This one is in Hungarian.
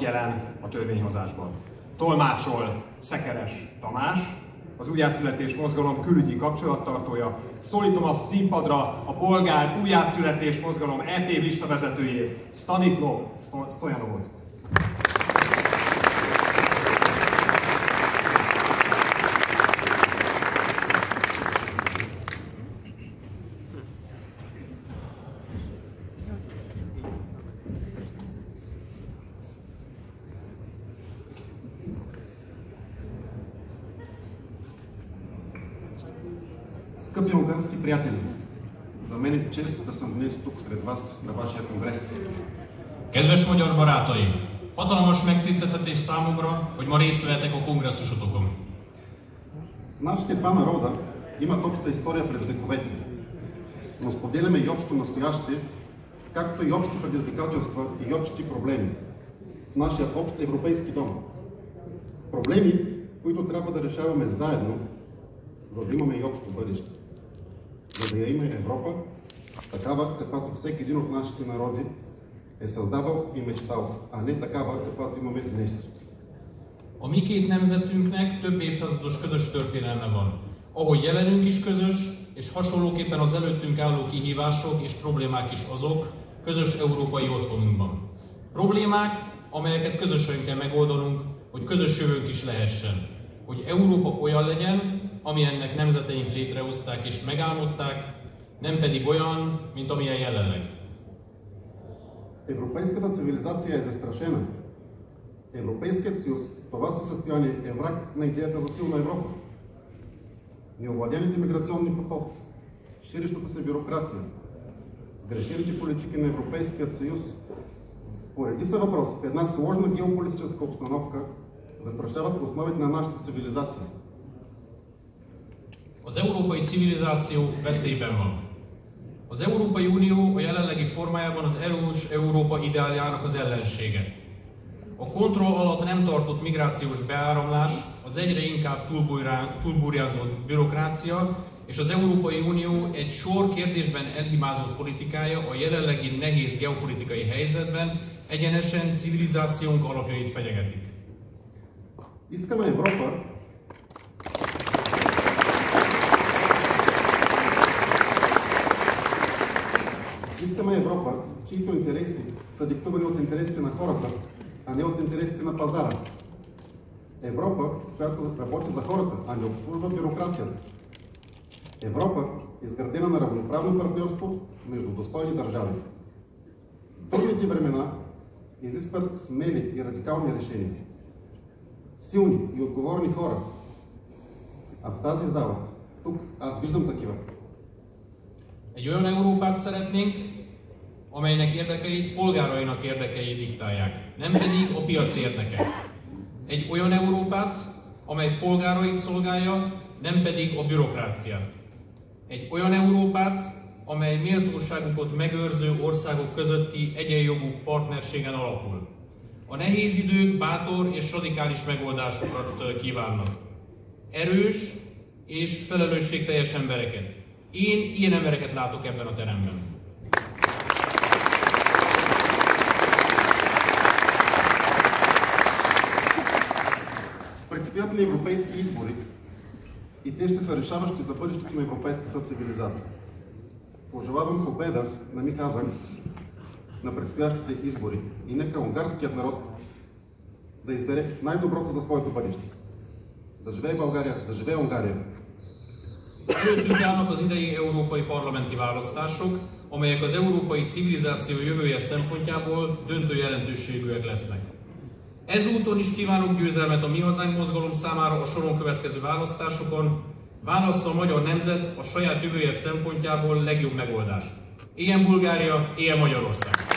jelen a törvényhozásban. Tolmácsol Szekeres Tamás, az újjászületés mozgalom külügyi kapcsolattartója. Szólítom a színpadra a bolgár újjászületés mozgalom EP listavezetőjét, Stanislav Stojanovot. Скъпи унгарски приятели, за мен е чест да съм днес тук сред вас на вашия конгрес. Kedves magyar barátaim, hatalmas megtiszteltetés számomra, hogy ma részt vehetek a kongresszusotokon. Нашите два народа имат обща история през вековете, но споделяме и общо настояще, както и общи предизвикателства и общи проблеми в нашия общ европейски дом. Проблеми, които трябва да решаваме заедно, за да имаме и общо бъдеще. За да я има Европа, такава, каквато всеки един от нашите народи е създавал и мечтал, а не такава, каквато имаме днес. A mi két nemzetünknek több évszázados közös történelme van. Ahogy jelenünk is közös, és hasonlóképpen az előttünk álló kihívások és problémák is azok, közös európai otthonunkban. Problémák, amelyeket közösen kell megoldanunk, hogy közös jövőnk is lehessen. Hogy Európa olyan legyen, amilyennek nemzeteink létrehozták és megálmodták, nem pedig olyan, mint amilyen jelenleg. Европейската цивилизация е застрашена. Европейският съюз в това състояние е враг на идеята за силна Европа. Неовладените миграционни потоци, ширещата се бюрокрация, сгрешените политики на Европейският съюз по редица въпроси в една сложна геополитическа обстановка застрашават основите на нашата цивилизация. Az európai civilizáció veszélyben van. Az Európai Unió a jelenlegi formájában az erős Európa ideáljának az ellensége. A kontroll alatt nem tartott migrációs beáramlás, az egyre inkább túlburjánzott bürokrácia és az Európai Unió egy sor kérdésben elhibázott politikája a jelenlegi nehéz geopolitikai helyzetben egyenesen civilizációnk alapjait fenyegetik. Искаме Европа Искаме Европа, чието интереси са диктувани от интересите на хората, а не от интересите на пазара. Европа, която работи за хората, а не обслужва бюрокрацията. Европа, изградена на равноправно партньорство между достойни държави. Трудните времена изискват смели и радикални решения. Силни и отговорни хора. А в тази зала, тук, аз виждам такива. Egy olyan Európát szeretnénk, amelynek érdekeit polgárainak érdekei diktálják, nem pedig a piac érdeke. Egy olyan Európát, amely polgárait szolgálja, nem pedig a bürokráciát. Egy olyan Európát, amely méltóságukat megőrző országok közötti egyenjogú partnerségen alapul. A nehéz idők bátor és radikális megoldásokat kívánnak. Erős és felelősségteljes embereket. Én ilyen embereket látok ebben a teremben. Предстоят ли европейски избори и те ще са решаващи за бъдещето на европейската цивилизация. Пожелавам победа на Михазан на предстоящите избори и нека унгарският народ да избере най-доброто за своето бъдеще. Да живее България, да живее Унгария! Előttünk állnak az idei európai parlamenti választások, amelyek az európai civilizáció jövője szempontjából döntő jelentőségűek lesznek. Ezúton is kívánok győzelmet a Mi Hazánk mozgalom számára a soron következő választásokon, válassza a magyar nemzet a saját jövője szempontjából legjobb megoldást. Éljen Bulgária, éljen Magyarország!